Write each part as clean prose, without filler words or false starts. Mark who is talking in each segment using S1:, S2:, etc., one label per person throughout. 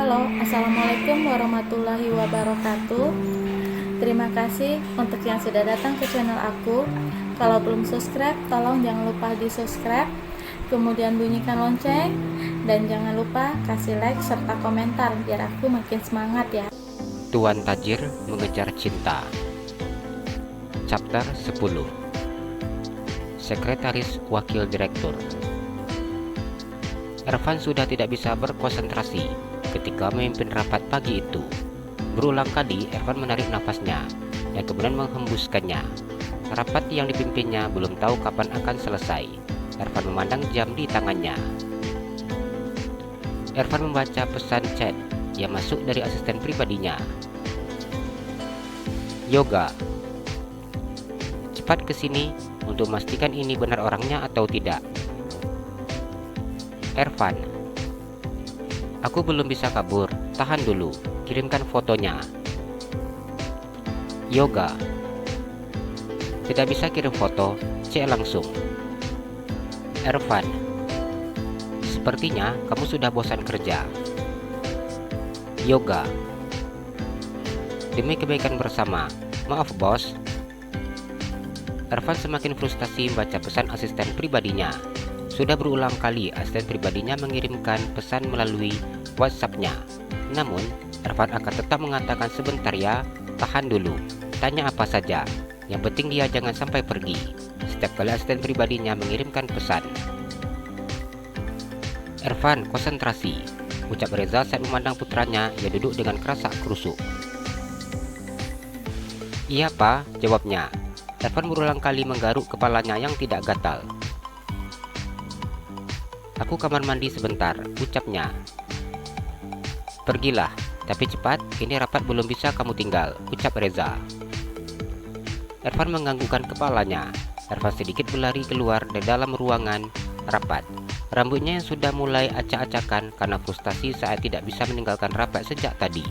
S1: Halo, Assalamualaikum warahmatullahi wabarakatuh. Terima kasih untuk yang sudah datang ke channel aku. Kalau belum subscribe, tolong jangan lupa di subscribe, kemudian bunyikan lonceng, dan jangan lupa kasih like serta komentar biar aku makin semangat ya.
S2: Tuan Tajir Mengejar Cinta. Chapter 10. Sekretaris Wakil Direktur. Ervan sudah tidak bisa berkonsentrasi ketika memimpin rapat pagi itu. Berulang kali Ervan menarik nafasnya dan kemudian menghembuskannya. Rapat yang dipimpinnya belum tahu kapan akan selesai. Ervan memandang jam di tangannya. Ervan membaca pesan chat yang masuk dari asisten pribadinya. Yoga, cepat ke sini untuk memastikan ini benar orangnya atau tidak. Ervan, aku belum bisa kabur, tahan dulu, kirimkan fotonya. Yoga, tidak bisa kirim foto, cek langsung. Ervan, sepertinya kamu sudah bosan kerja. Yoga, demi kebaikan bersama, maaf bos. Ervan semakin frustasi membaca pesan asisten pribadinya. Sudah berulang kali asisten pribadinya mengirimkan pesan melalui WhatsApp-nya. Namun, Ervan akan tetap mengatakan sebentar ya, tahan dulu, tanya apa saja. Yang penting dia jangan sampai pergi. Setiap kali asisten pribadinya mengirimkan pesan. Ervan, konsentrasi, ucap Reza saat memandang putranya yang duduk dengan kerasak kerusuk. Iya pak, jawabnya. Ervan berulang kali menggaruk kepalanya yang tidak gatal. Aku kamar mandi sebentar, ucapnya. Pergilah, tapi cepat, ini rapat belum bisa kamu tinggal, ucap Reza. Ervan menganggukkan kepalanya. Ervan sedikit berlari keluar dari dalam ruangan rapat. Rambutnya yang sudah mulai acak-acakan karena frustasi saat tidak bisa meninggalkan rapat sejak tadi.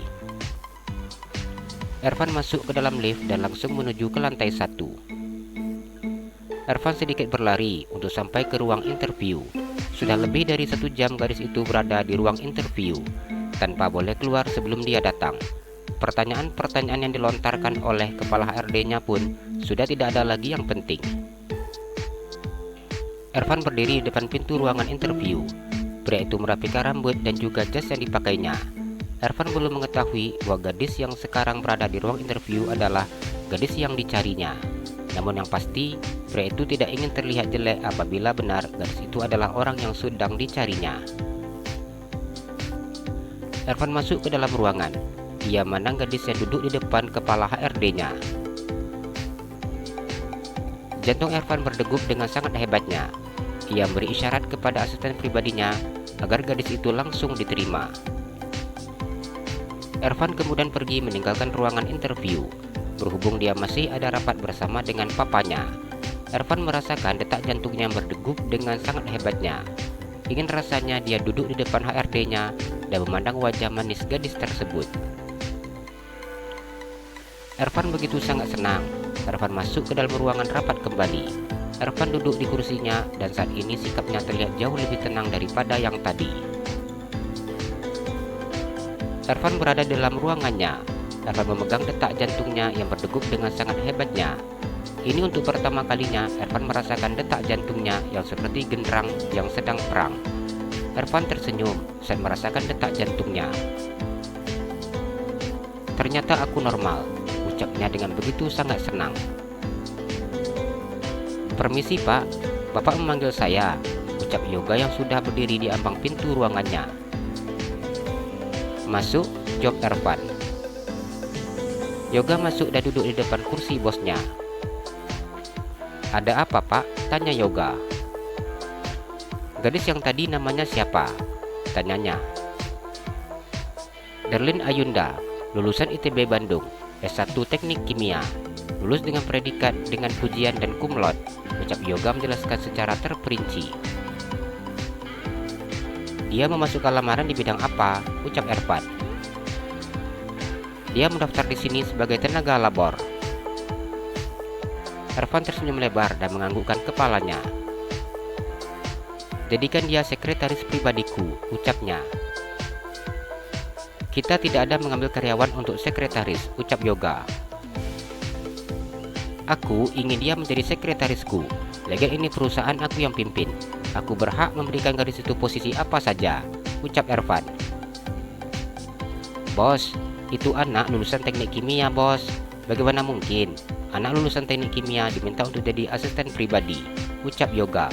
S2: Ervan masuk ke dalam lift dan langsung menuju ke lantai 1. Ervan sedikit berlari untuk sampai ke ruang interview. Sudah lebih dari 1 jam gadis itu berada di ruang interview tanpa boleh keluar sebelum dia datang. Pertanyaan-pertanyaan yang dilontarkan oleh kepala HRD-nya pun sudah tidak ada lagi yang penting. Ervan berdiri di depan pintu ruangan interview. Pria itu merapikan rambut dan juga jas yang dipakainya. Ervan belum mengetahui bahwa gadis yang sekarang berada di ruang interview adalah gadis yang dicarinya. Namun yang pasti, pria itu tidak ingin terlihat jelek apabila benar gadis itu adalah orang yang sedang dicarinya. Ervan masuk ke dalam ruangan. Ia memandang gadis yang duduk di depan kepala HRD-nya. Jantung Ervan berdegup dengan sangat hebatnya. Ia memberi isyarat kepada asisten pribadinya agar gadis itu langsung diterima. Ervan kemudian pergi meninggalkan ruangan interview. Berhubung dia masih ada rapat bersama dengan papanya, Ervan merasakan detak jantungnya berdegup dengan sangat hebatnya. Ingin rasanya dia duduk di depan HRD-nya dan memandang wajah manis gadis tersebut. Ervan begitu sangat senang. Ervan masuk ke dalam ruangan rapat kembali. Ervan duduk di kursinya dan saat ini sikapnya terlihat jauh lebih tenang daripada yang tadi. Ervan berada di dalam ruangannya. Ervan memegang detak jantungnya yang berdegup dengan sangat hebatnya. Ini untuk pertama kalinya Ervan merasakan detak jantungnya yang seperti genderang yang sedang perang. Ervan tersenyum saat merasakan detak jantungnya. Ternyata aku normal, ucapnya dengan begitu sangat senang. Permisi pak, bapak memanggil saya, ucap Yoga yang sudah berdiri di ambang pintu ruangannya. Masuk, jawab Ervan. Yoga masuk dan duduk di depan kursi bosnya. Ada apa pak? Tanya Yoga. Gadis yang tadi namanya siapa? Tanyanya. Darlin Ayunda, lulusan ITB Bandung, S1 Teknik Kimia, lulus dengan predikat dengan pujian dan cum laude, ucap Yoga menjelaskan secara terperinci. Dia memasukkan lamaran di bidang apa? Ucap Ervan. Dia mendaftar di sini sebagai tenaga labor. Ervan tersenyum lebar dan menganggukkan kepalanya. Jadikan dia sekretaris pribadiku, ucapnya. Kita tidak ada mengambil karyawan untuk sekretaris, ucap Yoga. Aku ingin dia menjadi sekretarisku. Lagian ini perusahaan aku yang pimpin. Aku berhak memberikan gadis itu posisi apa saja, ucap Ervan. Bos, itu anak lulusan teknik kimia, bos. Bagaimana mungkin anak lulusan teknik kimia diminta untuk jadi asisten pribadi, ucap Yoga.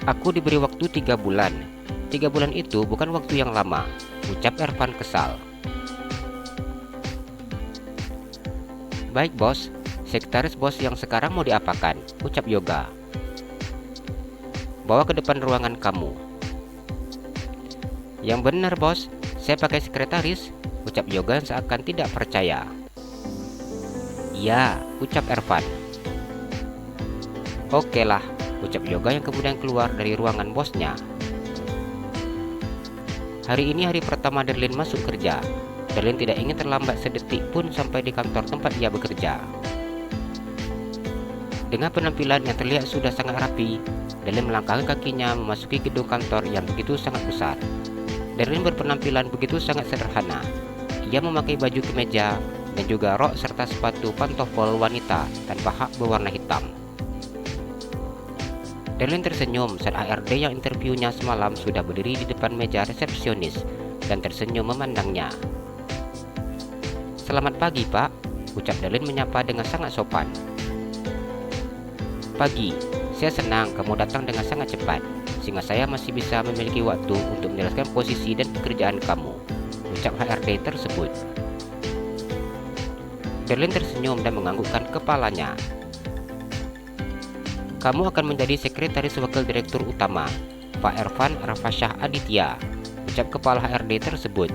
S2: Aku diberi waktu 3 bulan. 3 bulan itu bukan waktu yang lama, ucap Ervan kesal. Baik bos, sekretaris bos yang sekarang mau diapakan, ucap Yoga. Bawa ke depan ruangan kamu. Yang benar bos, saya pakai sekretaris, ucap Yoga seakan tidak percaya. Iya, ucap Ervan. Oke lah, ucap Yoga yang kemudian keluar dari ruangan bosnya. Hari ini hari pertama Darlene masuk kerja. Darlene tidak ingin terlambat sedetik pun sampai di kantor tempat ia bekerja. Dengan penampilan yang terlihat sudah sangat rapi, Darlene melangkahkan kakinya memasuki gedung kantor yang begitu sangat besar. Darlene berpenampilan begitu sangat sederhana. Ia memakai baju kemeja dan juga rok serta sepatu pantofel wanita tanpa hak berwarna hitam. Darlene tersenyum saat HRD yang interviewnya semalam sudah berdiri di depan meja resepsionis dan tersenyum memandangnya. Selamat pagi, Pak, ucap Darlene menyapa dengan sangat sopan. Pagi, saya senang kamu datang dengan sangat cepat, sehingga saya masih bisa memiliki waktu untuk menjelaskan posisi dan pekerjaan kamu, ucap HRD tersebut. Darlene tersenyum dan menganggukkan kepalanya. Kamu akan menjadi sekretaris wakil direktur utama, Pak Ervan Rafasyah Aditya, ucap kepala HRD tersebut.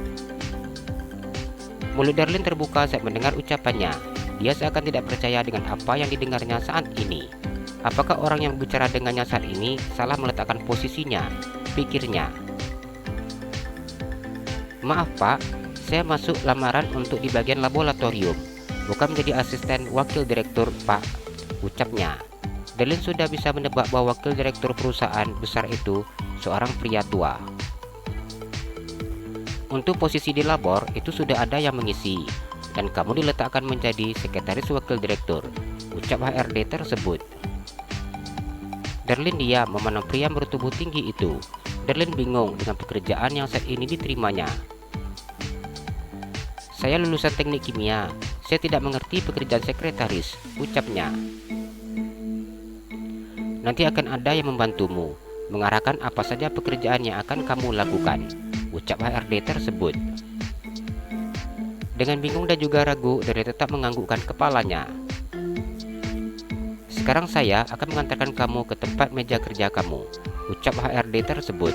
S2: Mulut Darlene terbuka saat mendengar ucapannya. Dia seakan tidak percaya dengan apa yang didengarnya saat ini. Apakah orang yang bicara dengannya saat ini salah meletakkan posisinya? Pikirnya. Maaf Pak, saya masuk lamaran untuk di bagian laboratorium, bukan menjadi asisten wakil direktur Pak, ucapnya. Darlene sudah bisa menebak bahwa wakil direktur perusahaan besar itu seorang pria tua. Untuk posisi di labor itu sudah ada yang mengisi, dan kamu diletakkan menjadi sekretaris wakil direktur, ucap HRD tersebut. Darlene diam memandang pria bertubuh tinggi itu. Darlene bingung dengan pekerjaan yang saat ini diterimanya. Saya lulusan teknik kimia, saya tidak mengerti pekerjaan sekretaris, ucapnya. Nanti akan ada yang membantumu, mengarahkan apa saja pekerjaan yang akan kamu lakukan, ucap HRD tersebut. Dengan bingung dan juga ragu, Darlene tetap menganggukkan kepalanya. Sekarang saya akan mengantarkan kamu ke tempat meja kerja kamu, ucap HRD tersebut.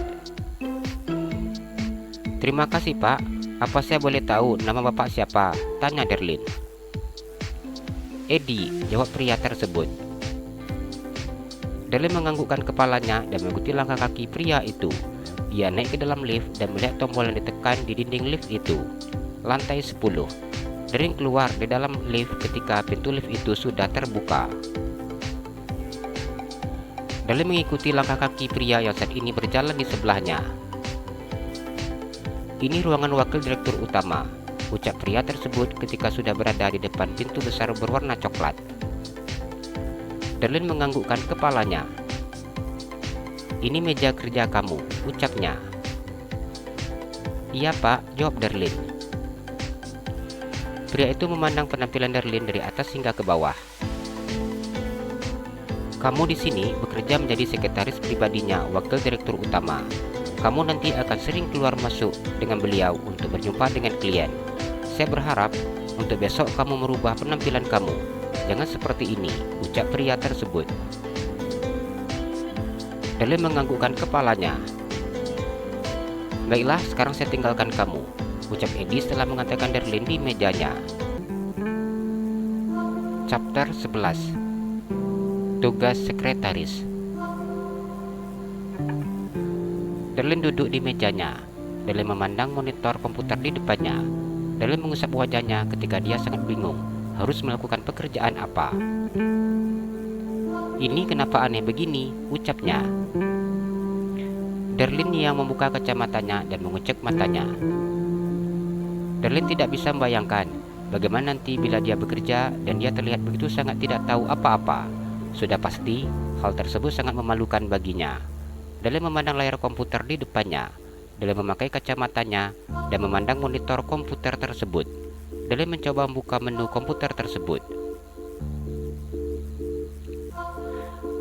S2: Terima kasih Pak, apa saya boleh tahu nama Bapak siapa? Tanya Darlene. Edi, jawab pria tersebut. Darlene menganggukkan kepalanya dan mengikuti langkah kaki pria itu. Ia naik ke dalam lift dan melihat tombol yang ditekan di dinding lift itu. Lantai 10. Darlene keluar di dalam lift ketika pintu lift itu sudah terbuka. Darlene mengikuti langkah kaki pria yang saat ini berjalan di sebelahnya. Ini ruangan wakil direktur utama, ucap pria tersebut ketika sudah berada di depan pintu besar berwarna coklat. Darlene menganggukkan kepalanya. Ini meja kerja kamu, ucapnya. Iya Pak, jawab Darlene. Pria itu memandang penampilan Darlene dari atas hingga ke bawah. Kamu di sini bekerja menjadi sekretaris pribadinya wakil direktur utama. Kamu nanti akan sering keluar masuk dengan beliau untuk berjumpa dengan klien. Saya berharap untuk besok kamu merubah penampilan kamu. Jangan seperti ini, ucap pria tersebut. Darlene menganggukkan kepalanya. Baiklah, sekarang saya tinggalkan kamu, ucap Edi setelah mengantarkan Darlene di mejanya. Chapter 11. Tugas sekretaris. Darlene duduk di mejanya. Darlene memandang monitor komputer di depannya. Darlene mengusap wajahnya ketika dia sangat bingung harus melakukan pekerjaan apa. Ini kenapa aneh begini, ucapnya. Darlin yang membuka kacamatanya dan mengucek matanya. Darlin tidak bisa membayangkan bagaimana nanti bila dia bekerja dan dia terlihat begitu sangat tidak tahu apa-apa. Sudah pasti hal tersebut sangat memalukan baginya. Darlin memandang layar komputer di depannya. Darlin memakai kacamatanya dan memandang monitor komputer tersebut. Darlin mencoba membuka menu komputer tersebut.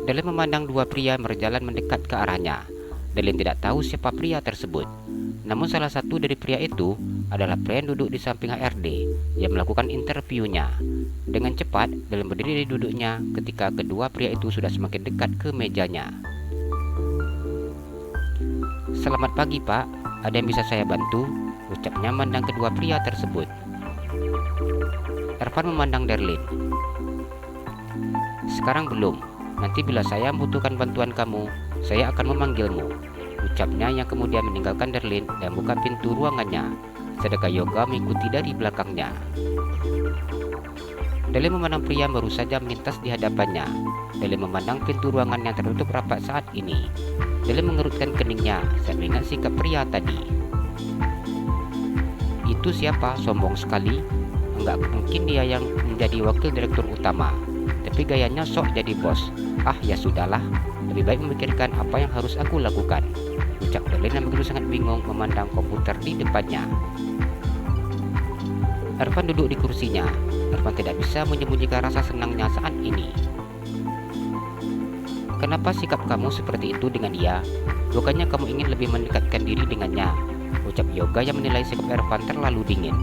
S2: Darlin memandang dua pria berjalan mendekat ke arahnya. Darlin tidak tahu siapa pria tersebut. Namun salah satu dari pria itu adalah pria yang duduk di samping HRD yang melakukan interviewnya. Dengan cepat, Darlin berdiri dari duduknya ketika kedua pria itu sudah semakin dekat ke mejanya. "Selamat pagi, Pak. Ada yang bisa saya bantu?" ucapnya memandang kedua pria tersebut. Ervan memandang Darlin. "Sekarang belum. Nanti bila saya membutuhkan bantuan kamu, saya akan memanggilmu," ucapnya yang kemudian meninggalkan Darlin dan buka pintu ruangannya, sedangkan Yoga mengikuti dari belakangnya. Darlin memandang pria yang baru saja melintas di hadapannya. Darlin memandang pintu ruangan yang tertutup rapat saat ini. Darlin mengerutkan keningnya saat mengingat sikap pria tadi. "Itu siapa? Sombong sekali. Enggak mungkin dia yang menjadi wakil direktur utama. Tapi gayanya sok jadi bos. Ah, ya sudahlah. Lebih baik memikirkan apa yang harus aku lakukan," ucap Darlin yang begitu sangat bingung memandang komputer di depannya. Ervan duduk di kursinya. Ervan tidak bisa menyembunyikan rasa senangnya saat ini. "Kenapa sikap kamu seperti itu dengan dia? Bukannya kamu ingin lebih mendekatkan diri dengannya?" ucap Yoga yang menilai sikap Ervan terlalu dingin.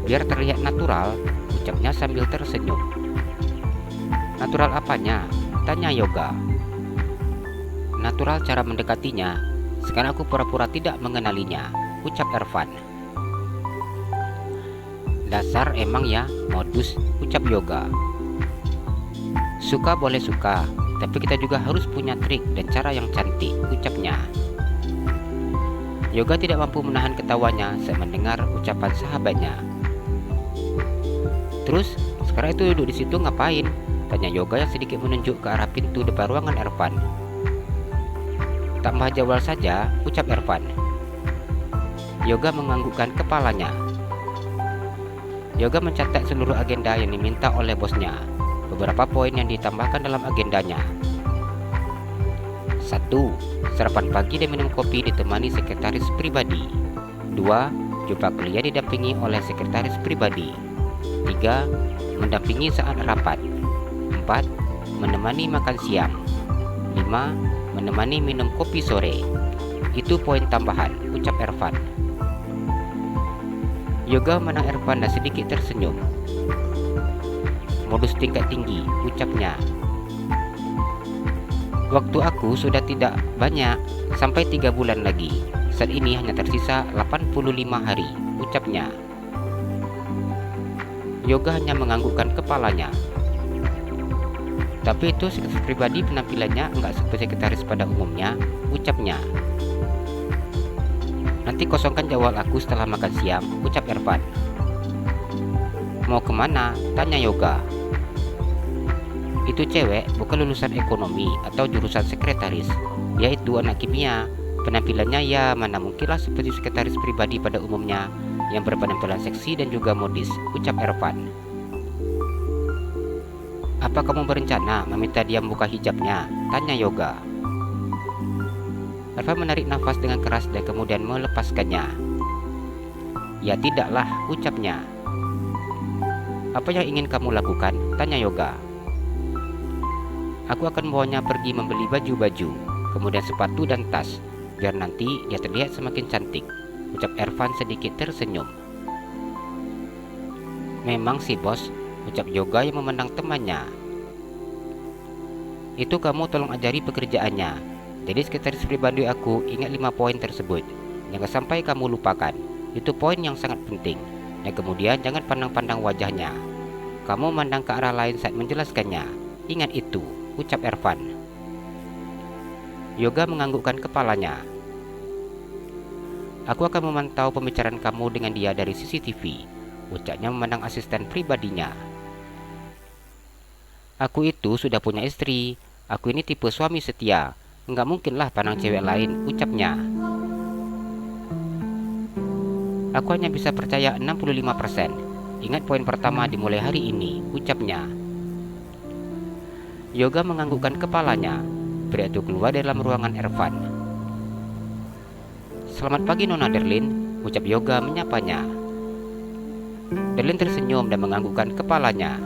S2: "Biar terlihat natural," ucapnya sambil tersenyum. "Natural apanya?" tanya Yoga. "Natural cara mendekatinya. Sekarang aku pura-pura tidak mengenalinya," ucap Ervan. "Dasar emang ya, modus," ucap Yoga. "Suka boleh suka, tapi kita juga harus punya trik dan cara yang cantik," ucapnya. Yoga tidak mampu menahan ketawanya saat mendengar ucapan sahabatnya. "Terus, sekarang itu duduk di situ ngapain?" tanya Yoga yang sedikit menunjuk ke arah pintu depan ruangan Ervan. "Tambah jadwal saja," ucap Ervan. Yoga menganggukkan kepalanya. Yoga mencatat seluruh agenda yang diminta oleh bosnya. Beberapa poin yang ditambahkan dalam agendanya. 1. Sarapan pagi dan minum kopi ditemani sekretaris pribadi. 2. Jumpa kuliah didampingi oleh sekretaris pribadi. 3. Mendampingi saat rapat. 4. Menemani makan siang. 5. Menemani minum kopi sore. Itu poin tambahan, ucap Ervan. Yoga memandang Ervan dan sedikit tersenyum. "Modus tingkat tinggi," ucapnya. "Waktu aku sudah tidak banyak, sampai 3 bulan lagi. Saat ini hanya tersisa 85 hari, ucapnya. Yoga hanya menganggukkan kepalanya. "Tapi itu sekretaris pribadi penampilannya enggak seperti sekretaris pada umumnya," ucapnya. "Nanti kosongkan jadwal aku setelah makan siang," ucap Ervan. "Mau kemana?" tanya Yoga. "Itu cewek bukan lulusan ekonomi atau jurusan sekretaris. Dia itu anak kimia. Penampilannya ya mana mungkinlah seperti sekretaris pribadi pada umumnya yang berpenampilan seksi dan juga modis," ucap Ervan. "Apa kamu berencana meminta dia membuka hijabnya?" tanya Yoga. Ervan menarik nafas dengan keras dan kemudian melepaskannya. "Ya tidaklah," ucapnya. "Apa yang ingin kamu lakukan?" tanya Yoga. "Aku akan membawanya pergi membeli baju-baju, kemudian sepatu dan tas, biar nanti dia terlihat semakin cantik," ucap Ervan sedikit tersenyum. "Memang sih bos," ucap Yoga yang memandang temannya. "Itu kamu tolong ajari pekerjaannya. Jadi sekretaris pribadi aku ingat 5 poin tersebut. Jangan sampai kamu lupakan. Itu poin yang sangat penting. Dan kemudian jangan pandang-pandang wajahnya. Kamu memandang ke arah lain saat menjelaskannya. Ingat itu," ucap Ervan. Yoga menganggukkan kepalanya. "Aku akan memantau pembicaraan kamu dengan dia dari CCTV," ucapnya memandang asisten pribadinya. "Aku itu sudah punya istri. Aku ini tipe suami setia. Nggak mungkinlah pandang cewek lain, ucapnya. Aku hanya bisa percaya 65%. Ingat poin pertama dimulai hari ini, ucapnya. Yoga menganggukkan kepalanya. Pria itu keluar dari dalam ruangan Ervan. Selamat pagi Nona Derlin, ucap Yoga menyapanya. Derlin tersenyum dan menganggukkan kepalanya.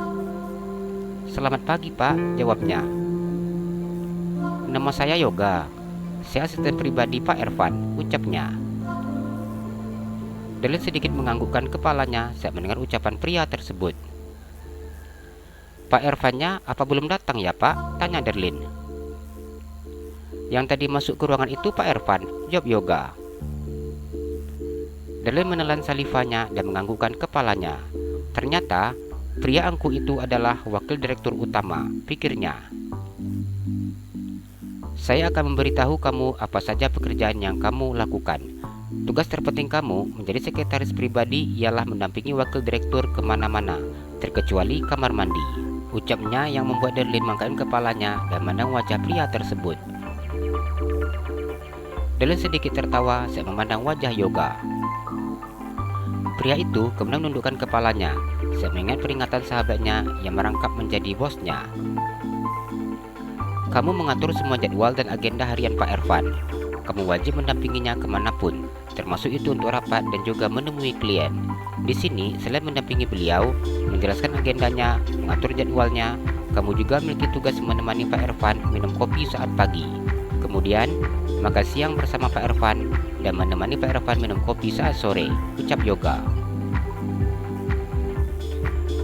S2: Selamat pagi Pak, jawabnya. Nama saya Yoga. Saya asisten pribadi Pak Ervan, ucapnya. Derlin sedikit menganggukkan kepalanya saat mendengar ucapan pria tersebut. Pak Ervannya apa belum datang ya Pak? Tanya Derlin. Yang tadi masuk ke ruangan itu Pak Ervan, jawab Yoga. Derlin menelan salivanya dan menganggukkan kepalanya. Ternyata pria angkuh itu adalah wakil direktur utama, pikirnya. Saya akan memberitahu kamu apa saja pekerjaan yang kamu lakukan. Tugas terpenting kamu menjadi sekretaris pribadi ialah mendampingi wakil direktur kemana-mana, terkecuali kamar mandi, ucapnya yang membuat Derlin mengangkat kepalanya dan memandang wajah pria tersebut. Derlin sedikit tertawa saat memandang wajah Yoga. Pria itu kemudian menundukkan kepalanya saat mengingat peringatan sahabatnya yang merangkap menjadi bosnya. Kamu mengatur semua jadwal dan agenda harian Pak Ervan. Kamu wajib mendampinginya kemanapun, termasuk itu untuk rapat dan juga menemui klien. Di sini, selain mendampingi beliau, menjelaskan agendanya, mengatur jadwalnya, kamu juga memiliki tugas menemani Pak Ervan minum kopi saat pagi. Kemudian, makan siang bersama Pak Ervan dan menemani Pak Ervan minum kopi saat sore, ucap Yoga.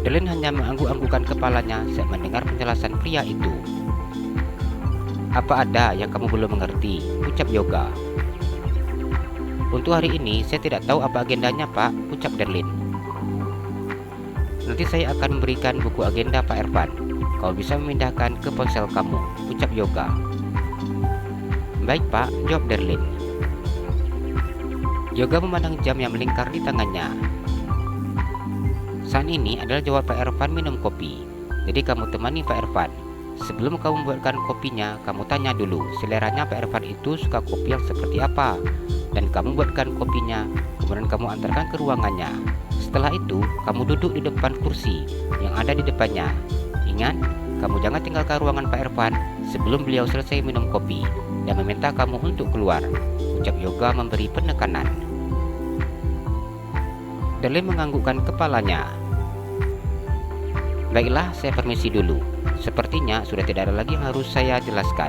S2: Derlin hanya mengangguk-anggukkan kepalanya saat mendengar penjelasan pria itu. Apa ada yang kamu belum mengerti, ucap Yoga. Untuk hari ini saya tidak tahu apa agendanya Pak, ucap Derlin. Nanti saya akan memberikan buku agenda Pak Ervan. Kau bisa memindahkan ke ponsel kamu, ucap Yoga. Baik Pak, jawab Derlin. Yoga memandang jam yang melingkar di tangannya. Saat ini adalah jawab Pak Ervan minum kopi. Jadi kamu temani Pak Ervan. Sebelum kamu membuatkan kopinya, kamu tanya dulu seleranya Pak Ervan itu suka kopi yang seperti apa. Dan kamu buatkan kopinya, kemudian kamu antarkan ke ruangannya. Setelah itu, kamu duduk di depan kursi yang ada di depannya. Ingat, kamu jangan tinggalkan ruangan Pak Ervan sebelum beliau selesai minum kopi dan meminta kamu untuk keluar, ucap Yoga memberi penekanan. Derlin menganggukkan kepalanya. Baiklah, saya permisi dulu. Sepertinya sudah tidak ada lagi yang harus saya jelaskan.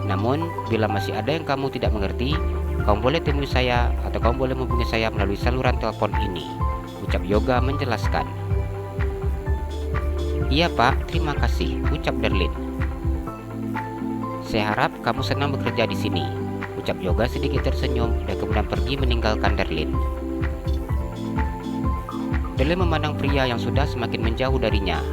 S2: Namun, bila masih ada yang kamu tidak mengerti, kamu boleh temui saya atau kamu boleh menghubungi saya melalui saluran telepon ini, ucap Yoga menjelaskan. Iya Pak, terima kasih, ucap Derlin. Saya harap kamu senang bekerja di sini, ucap Yoga sedikit tersenyum dan kemudian pergi meninggalkan Derlin. Derlin memandang pria yang sudah semakin menjauh darinya.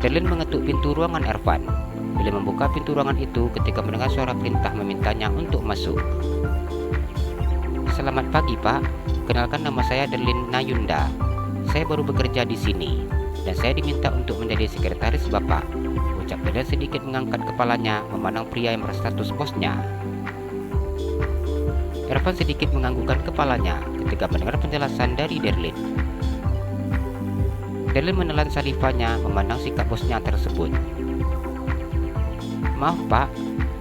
S2: Derlin mengetuk pintu ruangan Ervan. Beliau membuka pintu ruangan itu ketika mendengar suara perintah memintanya untuk masuk. Selamat pagi Pak, kenalkan nama saya Derlin Nayunda. Saya baru bekerja di sini dan saya diminta untuk menjadi sekretaris Bapak, ucap Derlin sedikit mengangkat kepalanya memandang pria yang berstatus bosnya. Ervan sedikit menganggukkan kepalanya ketika mendengar penjelasan dari Derlin. Derlin menelan salivanya memandang sikap bosnya tersebut. Maaf Pak,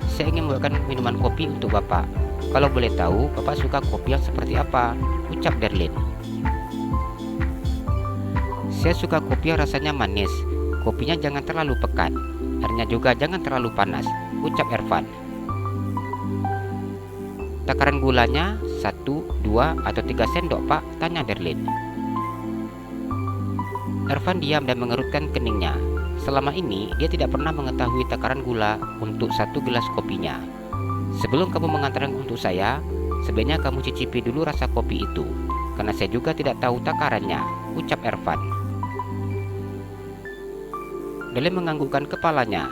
S2: saya ingin membuatkan minuman kopi untuk Bapak. Kalau boleh tahu, Bapak suka kopi yang seperti apa? Ucap Derlin. Saya suka kopi yang rasanya manis. Kopinya jangan terlalu pekat. Airnya juga jangan terlalu panas, ucap Ervan. Takaran gulanya 1, 2, atau 3 sendok Pak? Tanya Derlin. Ervan diam dan mengerutkan keningnya. Selama ini dia tidak pernah mengetahui takaran gula untuk 1 gelas kopinya. Sebelum kamu mengantarkan untuk saya, sebaiknya kamu cicipi dulu rasa kopi itu, karena saya juga tidak tahu takarannya, ucap Ervan. Derlin menganggukkan kepalanya.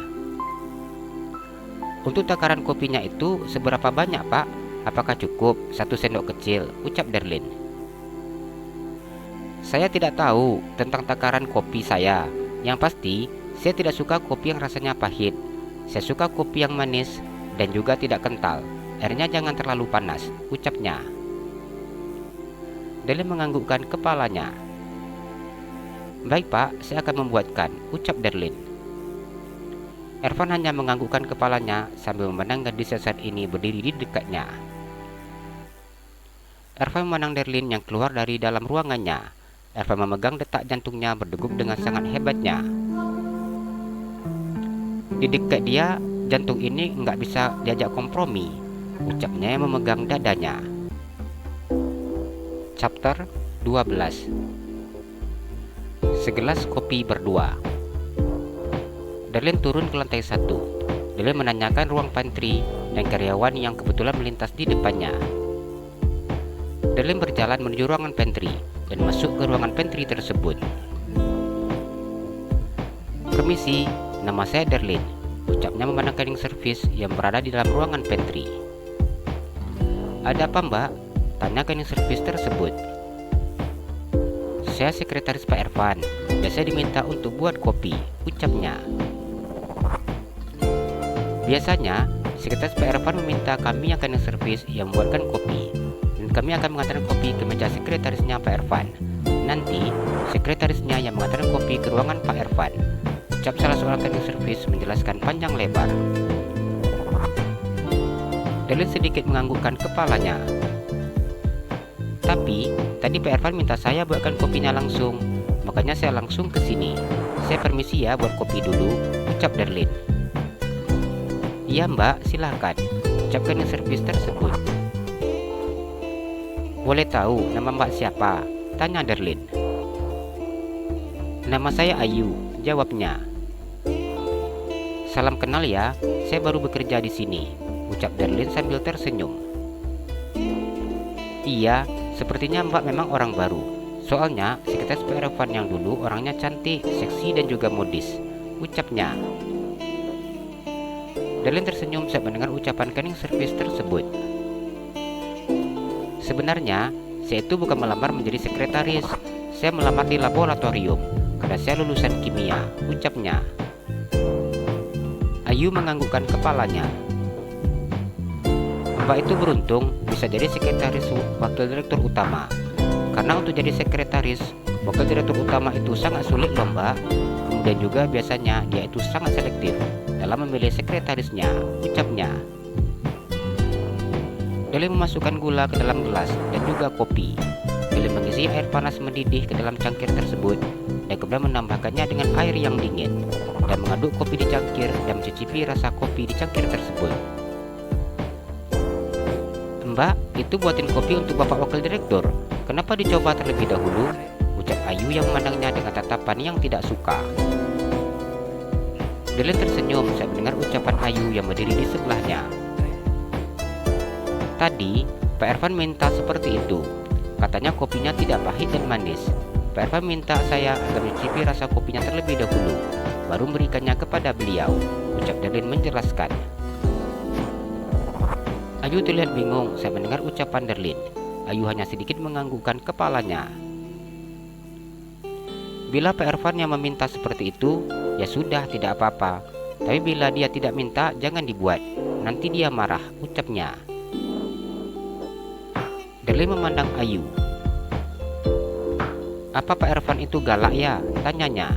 S2: Untuk takaran kopinya itu seberapa banyak Pak? Apakah cukup 1 sendok kecil? Ucap Derlin. Saya tidak tahu tentang takaran kopi saya. Yang pasti, saya tidak suka kopi yang rasanya pahit. Saya suka kopi yang manis dan juga tidak kental. Airnya jangan terlalu panas, ucapnya. Darlin menganggukkan kepalanya. Baik Pak, saya akan membuatkan, ucap Darlin. Ervan hanya menganggukkan kepalanya sambil memandang gadis yang saat ini berdiri di dekatnya. Ervan memandang Darlin yang keluar dari dalam ruangannya. Ervan memegang detak jantungnya berdegup dengan sangat hebatnya. Di dekat dia, jantung ini nggak bisa diajak kompromi, ucapnya yang memegang dadanya. Chapter 12. Segelas kopi berdua. Darlin turun ke lantai 1. Darlin menanyakan ruang pantry dan karyawan yang kebetulan melintas di depannya. Darlin berjalan menuju ruangan pantry dan masuk ke ruangan pantry tersebut. Permisi, nama saya Darlin, ucapnya memandang cleaning service yang berada di dalam ruangan pantry. Ada apa Mbak? Tanya cleaning service tersebut. Saya sekretaris Pak Ervan dan saya diminta untuk buat kopi, ucapnya. Biasanya, sekretaris Pak Ervan meminta kami yang cleaning service yang membuatkan kopi, dan kami akan mengantarkan kopi ke meja sekretarisnya Pak Ervan. Nanti, sekretarisnya yang mengantarkan kopi ke ruangan Pak Ervan, ucap salah seorang cleaning service menjelaskan panjang lebar. Darlin sedikit menganggukkan kepalanya. Tapi, tadi Pak Ervan minta saya buatkan kopinya langsung, makanya saya langsung ke sini. Saya permisi ya buat kopi dulu, ucap Darlin. Iya Mbak, silahkan, ucap cleaning service tersebut. Boleh tahu nama Mbak siapa? Tanya Darlin. Nama saya Ayu, jawabnya. Salam kenal ya, saya baru bekerja di sini, ucap Darlin sambil tersenyum. Iya, sepertinya Mbak memang orang baru. Soalnya sekretaris Pak Ervan yang dulu orangnya cantik, seksi dan juga modis, ucapnya. Darlin tersenyum saat mendengar ucapan cleaning service tersebut. Sebenarnya, saya itu bukan melamar menjadi sekretaris. Saya melamar di laboratorium karena saya lulusan kimia, ucapnya. Ayu menganggukkan kepalanya. Mbak itu beruntung bisa jadi sekretaris wakil direktur utama. Karena untuk jadi sekretaris, wakil direktur utama itu sangat sulit loh Mbak. Kemudian juga biasanya dia itu sangat selektif dalam memilih sekretarisnya, ucapnya. Darlin memasukkan gula ke dalam gelas dan juga kopi. Darlin mengisi air panas mendidih ke dalam cangkir tersebut dan kemudian menambahkannya dengan air yang dingin dan mengaduk kopi di cangkir dan mencicipi rasa kopi di cangkir tersebut. Mbak, itu buatin kopi untuk Bapak Wakil Direktur. Kenapa dicoba terlebih dahulu? Ucap Ayu yang memandangnya dengan tatapan yang tidak suka. Darlin tersenyum saat mendengar ucapan Ayu yang berdiri di sebelahnya. Tadi, Pak Ervan minta seperti itu. Katanya kopinya tidak pahit dan manis. Pak Ervan minta saya agar mencicipi rasa kopinya terlebih dahulu, baru memberikannya kepada beliau, ucap Darlin menjelaskan. Ayu terlihat bingung saat mendengar ucapan Darlin. Ayu hanya sedikit menganggukkan kepalanya. Bila Pak Ervan yang meminta seperti itu, ya sudah, tidak apa-apa. Tapi bila dia tidak minta, jangan dibuat. Nanti dia marah, ucapnya. Darlin memandang Ayu. Apa Pak Ervan itu galak ya? Tanyanya.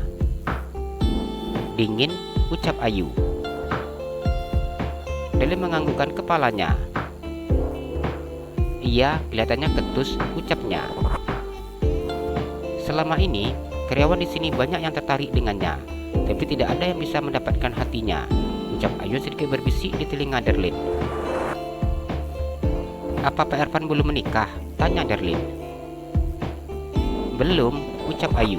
S2: Dingin, ucap Ayu. Darlin menganggukkan kepalanya. Iya, kelihatannya ketus, ucapnya. Selama ini, karyawan di sini banyak yang tertarik dengannya, tapi tidak ada yang bisa mendapatkan hatinya, ucap Ayu sedikit berbisik di telinga Darlin. Apa Pak Ervan belum menikah? Tanya Darlin. Belum, ucap Ayu.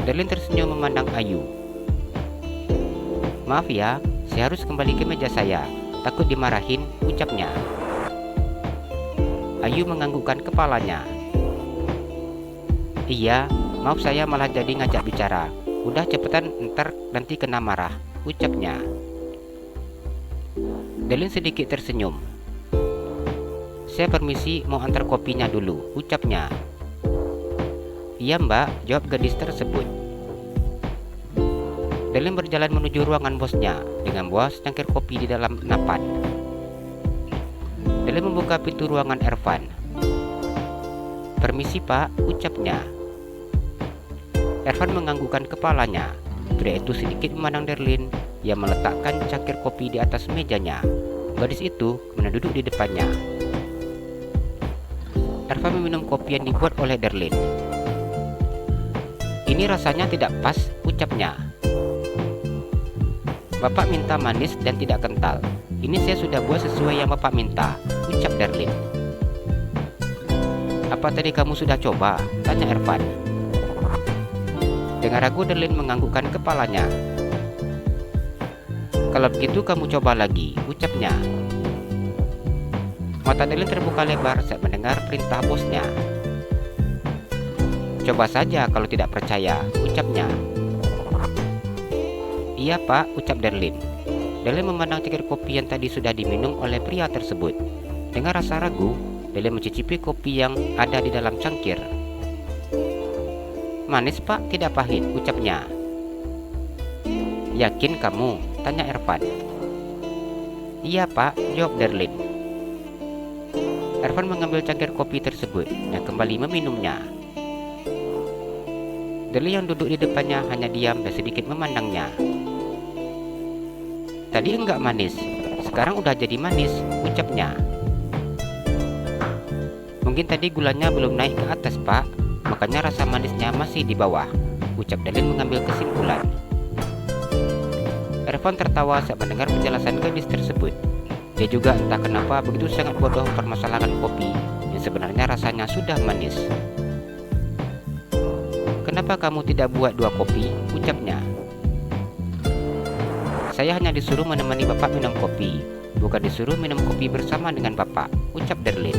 S2: Darlin tersenyum memandang Ayu. Maaf ya, saya harus kembali ke meja saya. Takut dimarahin, ucapnya. Ayu menganggukkan kepalanya. Iya, maaf saya malah jadi ngajak bicara. Udah cepetan, ntar nanti kena marah, ucapnya. Darlin sedikit tersenyum. Saya permisi mau antar kopinya dulu, ucapnya. Iya Mbak, jawab gadis tersebut. Darlin berjalan menuju ruangan bosnya dengan bawa secangkir kopi di dalam nampan. Darlin membuka pintu ruangan Ervan. "Permisi pak," ucapnya. Ervan menganggukkan kepalanya. Pria itu sedikit memandang Darlin yang meletakkan cangkir kopi di atas mejanya. Gadis itu kemudian duduk di depannya. Ervan meminum kopi yang dibuat oleh Darlin. "Ini rasanya tidak pas," ucapnya. "Bapak minta manis dan tidak kental. Ini saya sudah buat sesuai yang Bapak minta," ucap Darlin. "Apa tadi kamu sudah coba?" tanya Ervan. Dengan ragu Darlin menganggukkan kepalanya. "Kalau begitu kamu coba lagi," ucapnya. Mata Darlin terbuka lebar saat mendengar perintah bosnya. "Coba saja kalau tidak percaya," ucapnya. "Iya pak," ucap Darlin. Darlin memandang cangkir kopi yang tadi sudah diminum oleh pria tersebut. Dengan rasa ragu, Darlin mencicipi kopi yang ada di dalam cangkir. "Manis pak, tidak pahit," ucapnya. "Yakin kamu?" tanya Ervan. "Iya pak," jawab Darlin. Ervan mengambil cangkir kopi tersebut dan kembali meminumnya. Darlin yang duduk di depannya hanya diam dan sedikit memandangnya. "Tadi enggak manis, sekarang udah jadi manis," ucapnya. "Mungkin tadi gulanya belum naik ke atas pak, makanya rasa manisnya masih di bawah," ucap Darlin mengambil kesimpulan. Ervan tertawa saat mendengar penjelasan gadis tersebut. Dia juga entah kenapa begitu sangat bodoh permasalahan kopi yang sebenarnya rasanya sudah manis. "Kenapa kamu tidak buat 2 kopi?" ucapnya. "Saya hanya disuruh menemani Bapak minum kopi, bukan disuruh minum kopi bersama dengan Bapak," ucap Darlin.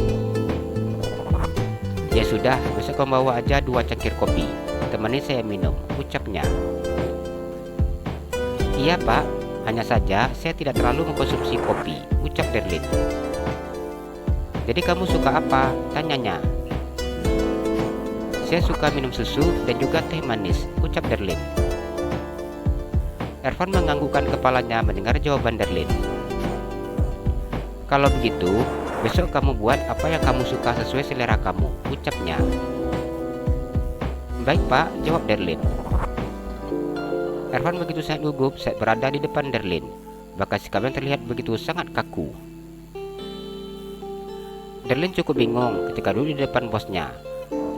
S2: "Ya sudah, besok kamu bawa aja 2 cangkir kopi, temani saya minum," ucapnya. "Iya pak, hanya saja saya tidak terlalu mengkonsumsi kopi," ucap Darlin. "Jadi kamu suka apa?" tanyanya. "Saya suka minum susu dan juga teh manis," ucap Darlin. Ervan menganggukkan kepalanya mendengar jawaban Darlin. "Kalau begitu, besok kamu buat apa yang kamu suka sesuai selera kamu," ucapnya. "Baik pak," jawab Darlin. Ervan begitu sangat gugup saat berada di depan Darlin, bahkan sikapnya terlihat begitu sangat kaku. Darlin cukup bingung ketika duduk di depan bosnya.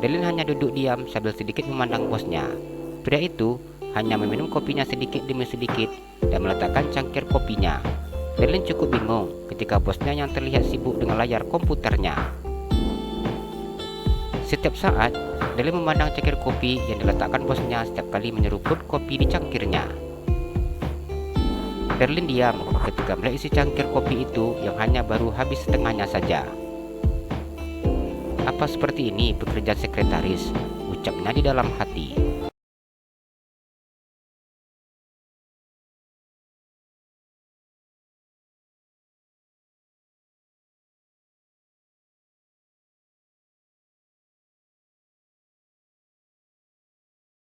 S2: Darlin hanya duduk diam sambil sedikit memandang bosnya. Pria itu hanya meminum kopinya sedikit demi sedikit dan meletakkan cangkir kopinya. Darlin cukup bingung ketika bosnya yang terlihat sibuk dengan layar komputernya. Setiap saat, Darlin memandang cangkir kopi yang diletakkan bosnya setiap kali menyeruput kopi di cangkirnya. Darlin diam ketika melihat isi cangkir kopi itu yang hanya baru habis setengahnya saja. "Apa seperti ini pekerjaan sekretaris?" ucapnya di dalam hati.